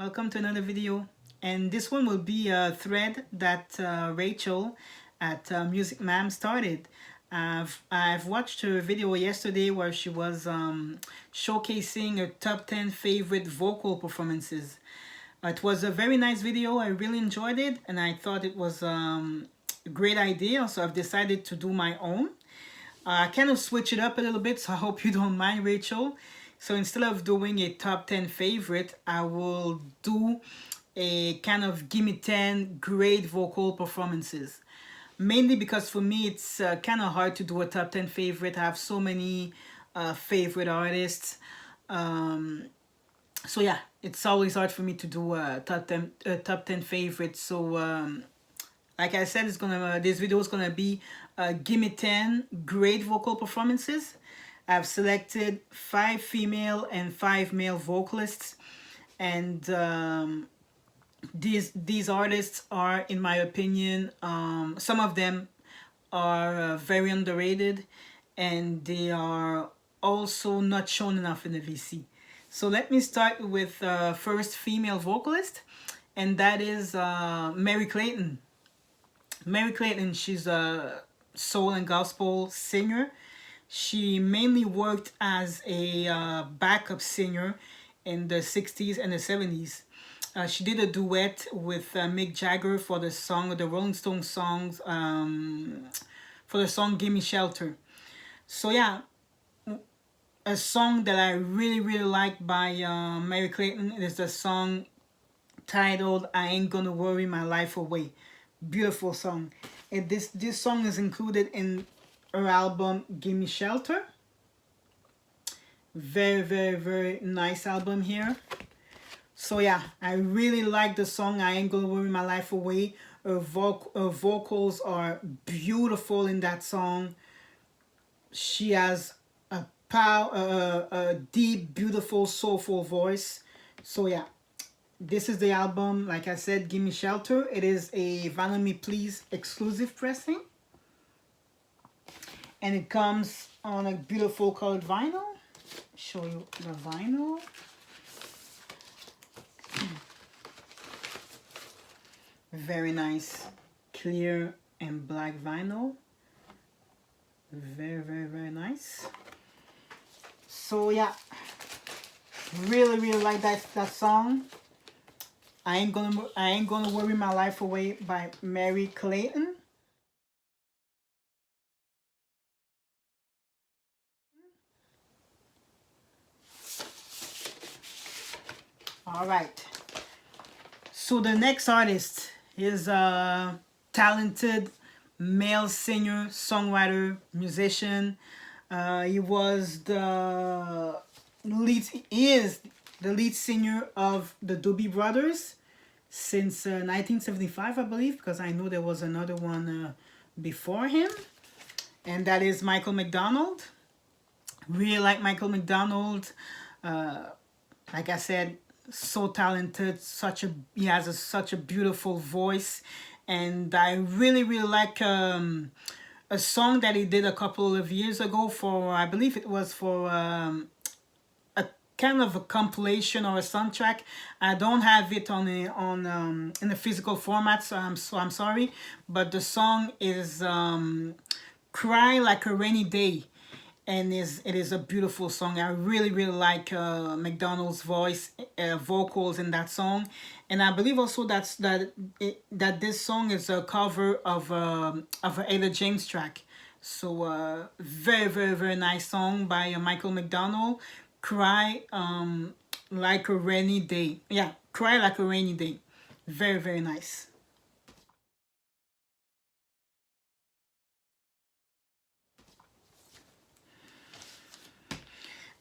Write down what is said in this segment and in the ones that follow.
welcome to another video, and this one will be a thread that Rachel at MusicMAM started. I've watched her video yesterday where she was showcasing her top 10 favorite vocal performances. It was a very nice video. I really enjoyed it, and I thought it was a great idea, so I've decided to do my own. I kind of switch it up a little bit, so I hope you don't mind, Rachel. So instead of doing a top 10 favorite, I will do a kind of gimme 10 great vocal performances. Mainly because for me, it's kind of hard to do a top 10 favorite. I have so many favorite artists. So yeah, it's always hard for me to do a top 10 favorites. So like I said, this video is gonna be gimme 10 great vocal performances. I've selected 5 female and 5 male vocalists, and these artists are, in my opinion, some of them are very underrated, and they are also not shown enough in the VC. So let me start with first female vocalist, and that is Mary Clayton. Mary Clayton, she's a soul and gospel singer. She mainly worked as a backup singer in the 60s and the 70s. She did a duet with Mick Jagger for the Rolling Stones songs, for the song Gimme Shelter. So yeah, a song that I really like by Mary Clayton is the song titled I Ain't Gonna Worry My Life Away. Beautiful song. And this song is included in her album Gimme Shelter. Very nice album here. So yeah, I really like the song I Ain't Gonna Worry My Life Away. Her vocals are beautiful in that song. She has a deep, beautiful, soulful voice. So yeah, this is the album, like I said, Gimme Shelter. It is a Vinyl Me Please exclusive pressing, and it comes on a beautiful colored vinyl. Show you the vinyl. Very nice, clear and black vinyl. Very nice. So yeah, really like that song. I ain't gonna worry my life away by Mary Clayton. All right. So the next artist is a talented male singer, songwriter, musician. He is the lead singer of the Doobie Brothers since 1975, I believe, because I know there was another one before him, and that is Michael McDonald. Really like Michael McDonald. Like I said, so talented. He has such a beautiful voice, and I really like a song that he did a couple of years ago for, I believe it was for a kind of a compilation or a soundtrack. I don't have it in a physical format, so I'm sorry, but the song is "Cry Like a Rainy Day," and it is a beautiful song. I really like McDonald's vocals in that song, and I believe also that this song is a cover of a Lila James track. So very nice song by Michael McDonald. Cry Like a Rainy Day. Yeah, Cry Like a Rainy Day. Very nice.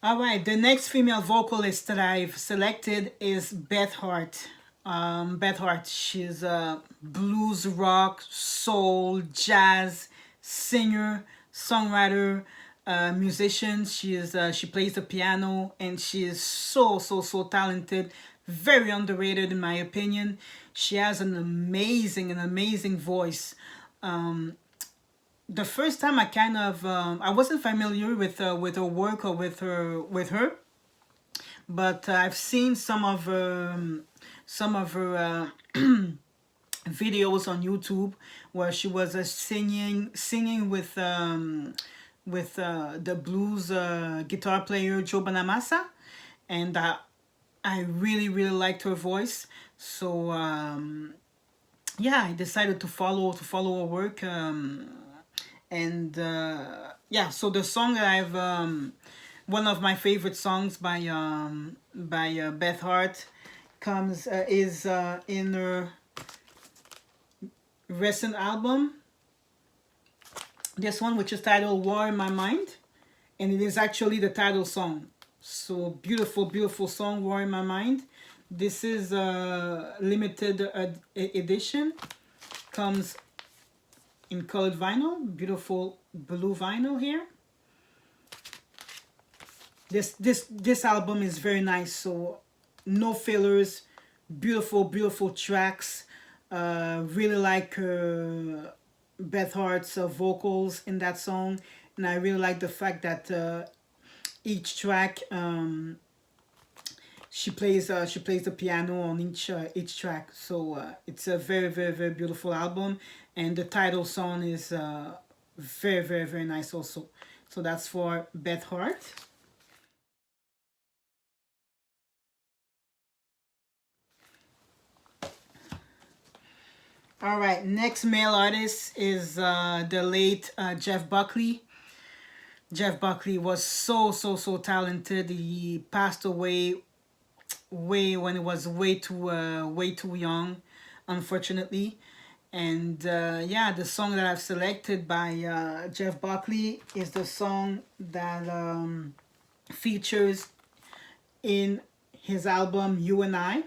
All right, the next female vocalist that I've selected is Beth Hart. Beth Hart, she's a blues, rock, soul, jazz singer, songwriter, musician. She plays the piano, and she is so talented. Very underrated in my opinion. She has an amazing voice. The first time I wasn't familiar with her work or with her, but I've seen some of some of her videos on YouTube where she was singing with the blues guitar player Joe Bonamassa, and I really liked her voice. So yeah, I decided to follow her work, and yeah. So the song that I've one of my favorite songs by Beth Hart comes is in her recent album, this one, which is titled War in My Mind, and it is actually the title song. So beautiful song, War in My Mind. This is a limited edition, comes in colored vinyl, beautiful blue vinyl here. This album is very nice, so no fillers, beautiful tracks. Really like Beth Hart's vocals in that song, and I really like the fact that each track she plays the piano on each track. So it's a very beautiful album, and the title song is very nice also. So that's for Beth Hart. All right, next male artist is the late Jeff Buckley. Jeff Buckley was so talented. He passed away when he was way too young, unfortunately. And yeah, the song that I've selected by Jeff Buckley is the song that features in his album You and I.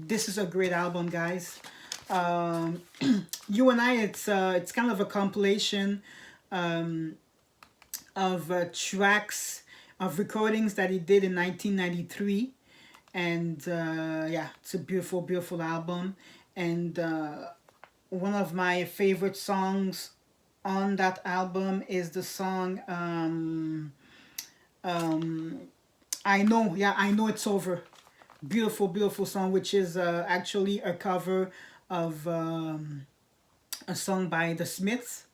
This is a great album, guys. You and I, it's kind of a compilation of tracks, of recordings that he did in 1993, and yeah, it's a beautiful album. And one of my favorite songs on that album is the song I Know It's Over. Beautiful song, which is actually a cover of a song by the Smiths.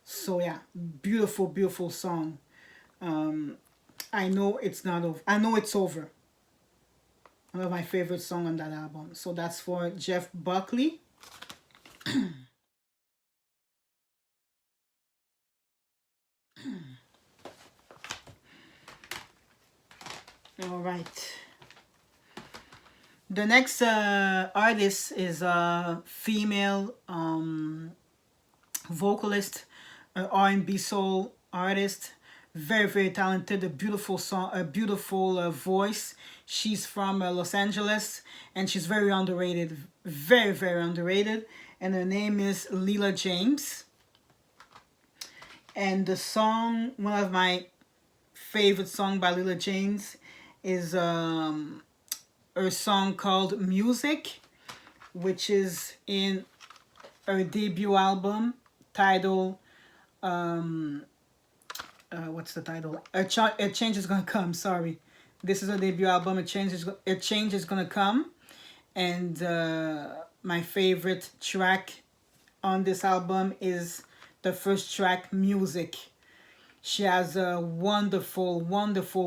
So yeah, beautiful song. I Know It's Not Over. I Know It's Over. One of my favorite songs on that album. So that's for Jeff Buckley. All right. The next artist is a female vocalist, an R&B soul artist, very talented, a beautiful song, a beautiful voice. She's from Los Angeles, and she's very underrated, very underrated. And her name is Lila James. And the song, one of my favorite song by Lila James, is her song called Musiq, which is in her debut album titled what's the title? A Change Is Gonna Come. Sorry, this is her debut album. A Change Is Gonna Come. And my favorite track on this album is the first track, Musiq. She has a wonderful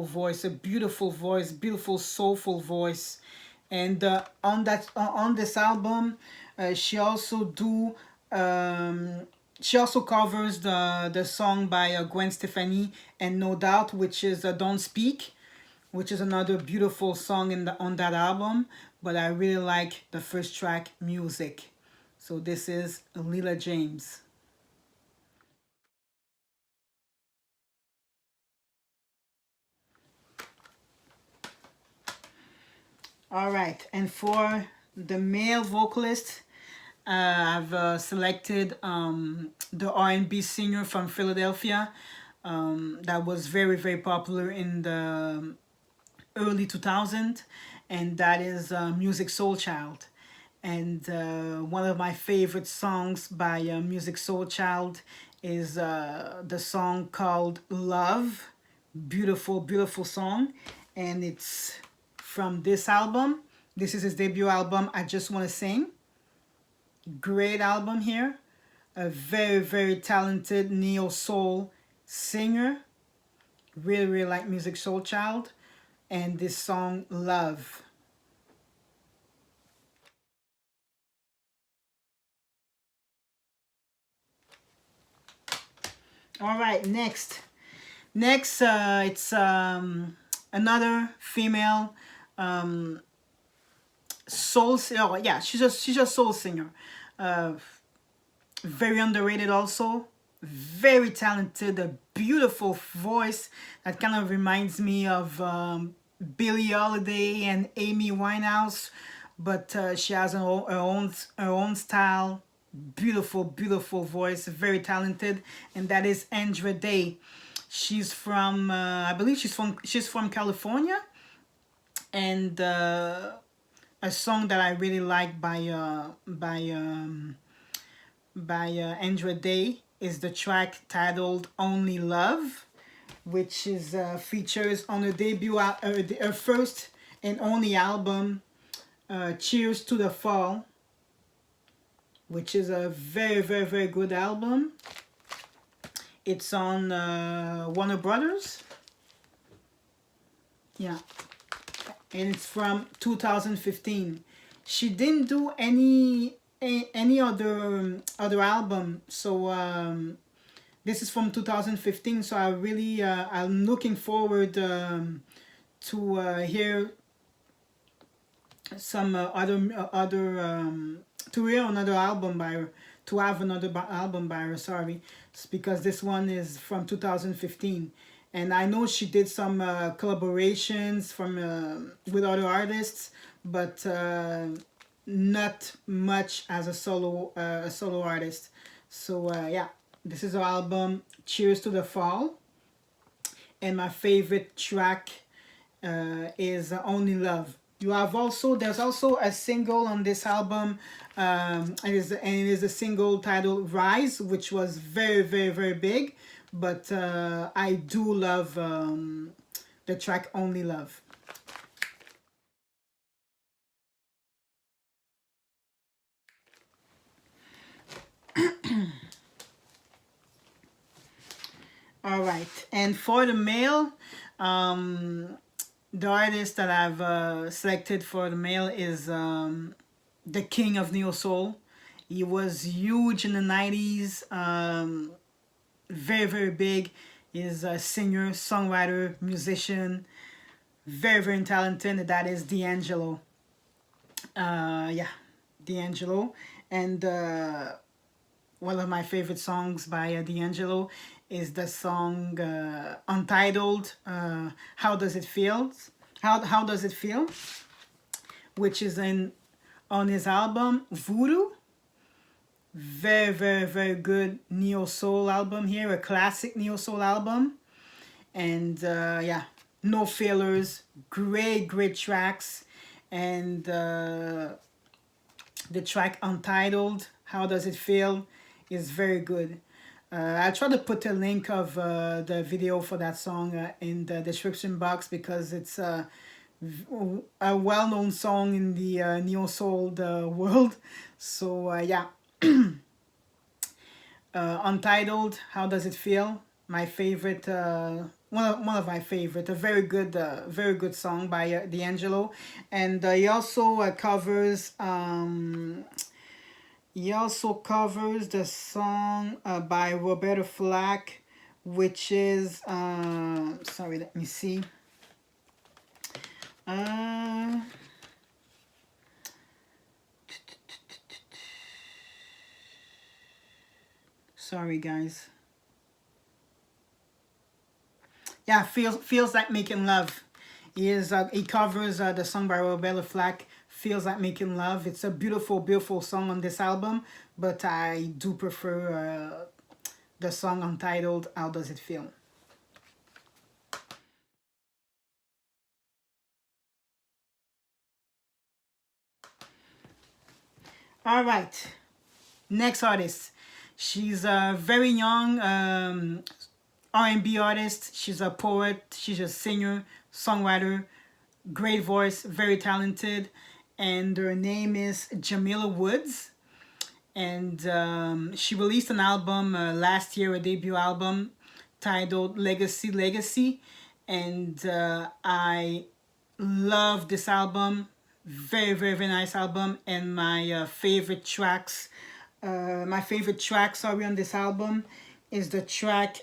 voice, a beautiful voice, beautiful soulful voice. And on this album, she also covers the song by Gwen Stefani and No Doubt, which is Don't Speak, which is another beautiful song on that album. But I really like the first track, Musiq. So this is Lila James. All right, and for the male vocalist, I've selected the R&B singer from Philadelphia that was very popular in the early 2000s, and that is Musiq Soulchild. And one of my favorite songs by Musiq Soulchild is the song called Love. Beautiful song, and it's from this album, This is his debut album, I Just Want to Sing. Great album here. A very, very talented neo-soul singer. Really, really like Musiq Soulchild. And this song, Love. All right, next. Next, it's another female soul. Oh yeah, she's a soul singer. Very underrated also. Very talented, a beautiful voice that kind of reminds me of Billie Holiday and Amy Winehouse, but she has her own style. Beautiful, beautiful voice, very talented, and that is Andra. She's from, I believe she's from California, and a song that I really like by Andra is the track titled "Only Love," which is features on her debut, her first and only album, "Cheers to the Fall," which is a very, very, very good album. It's on Warner Brothers. Yeah. And it's from 2015. She didn't do any other album. So this is from 2015. So I really, I'm looking forward to hear some to hear another album by her, to have another album by her, sorry, because this one is from 2015, and I know she did some collaborations from with other artists, but not much as a solo artist. So yeah, this is her album, Cheers to the Fall, and my favorite track is Only Love. You have there's also a single on this album, it is a single titled Rise, which was very, very, very big, but I do love the track Only Love. All right, and for the male, the artist that I've selected for the male is the king of neo soul. He was huge in the 90s, very, very big. He's a singer, songwriter, musician, very, very talented. That is DAngelo. Yeah, DAngelo. And one of my favorite songs by DAngelo is the song Untitled, How Does It Feel? How Does It Feel? Which is on his album Voodoo. Very, very, very good neo-soul album here, a classic neo-soul album. And yeah, no fillers, great, great tracks. And the track Untitled, How Does It Feel, is very good. I'll try to put a link of the video for that song in the description box, because it's a well-known song in the neo-soul world. So yeah. Untitled, How Does It Feel? My favorite, one of my favorite, a very good song by DAngelo, and he also covers the song by Roberta Flack, which is sorry, let me see. Sorry, guys. Yeah, feels like making love. He covers the song by Roberta Flack, Feels Like Making Love. It's a beautiful, beautiful song on this album, but I do prefer the song Untitled, How Does It Feel? All right, next artist. She's a very young R&B artist. She's a poet. She's a singer, songwriter, great voice, very talented. and her name is Jamila Woods. And she released an album last year, a debut album titled Legacy Legacy. And I love this album. Very, very, very nice album. And my favorite tracks, sorry, on this album is the track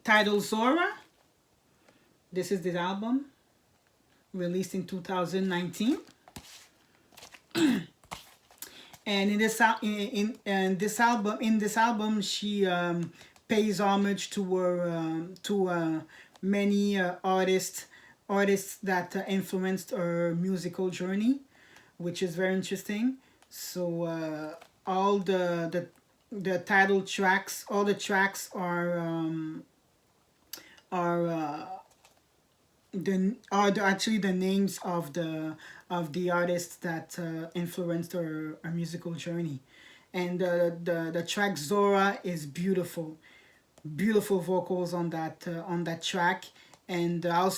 titled Zora. This is the album, released in 2019. And in this album, she pays homage to her many artists that influenced her musical journey, which is very interesting. So all the title tracks, all the tracks are actually the names of the artists that influenced her musical journey. And the track Zora is beautiful vocals on that track. And I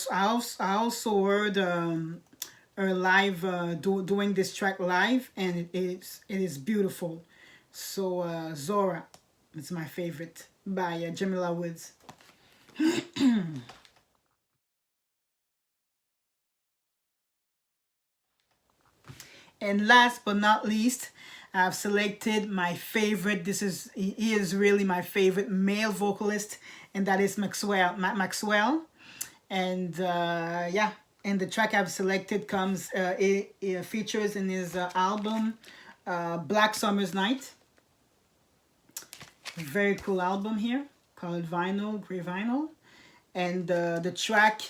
also heard her live doing this track live, and it is beautiful. So Zora, it's my favorite by Jamila Woods. And last but not least, I've selected my favorite. He is really my favorite male vocalist, and that is Maxwell. And yeah, and the track I've selected it features in his album Black Summer's Night. Very cool album here called Gray Vinyl. And the track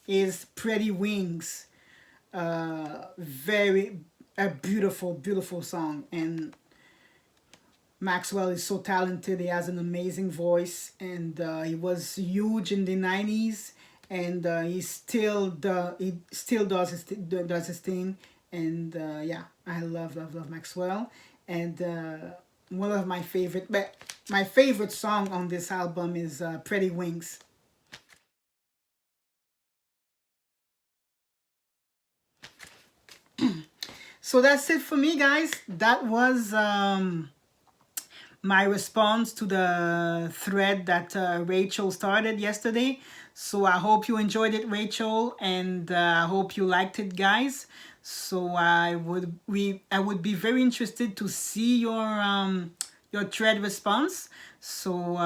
is Pretty Wings. A beautiful song. And Maxwell is so talented. He has an amazing voice, and he was huge in the 90s, and he still does his thing. And yeah, I love Maxwell. And one of my favorite song on this album is Pretty Wings. So that's it for me, guys. That was my response to the thread that Rachel started yesterday. So I hope you enjoyed it, Rachel, and I hope you liked it, guys. So I would be very interested to see your thread response. So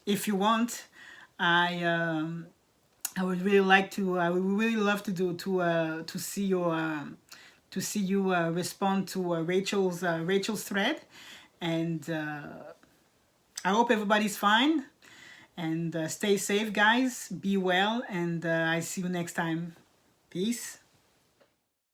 if you want, I would really like to. I would really love to see you respond to Rachel's thread, and I hope everybody's fine, and stay safe, guys. Be well, and I see you next time. Peace.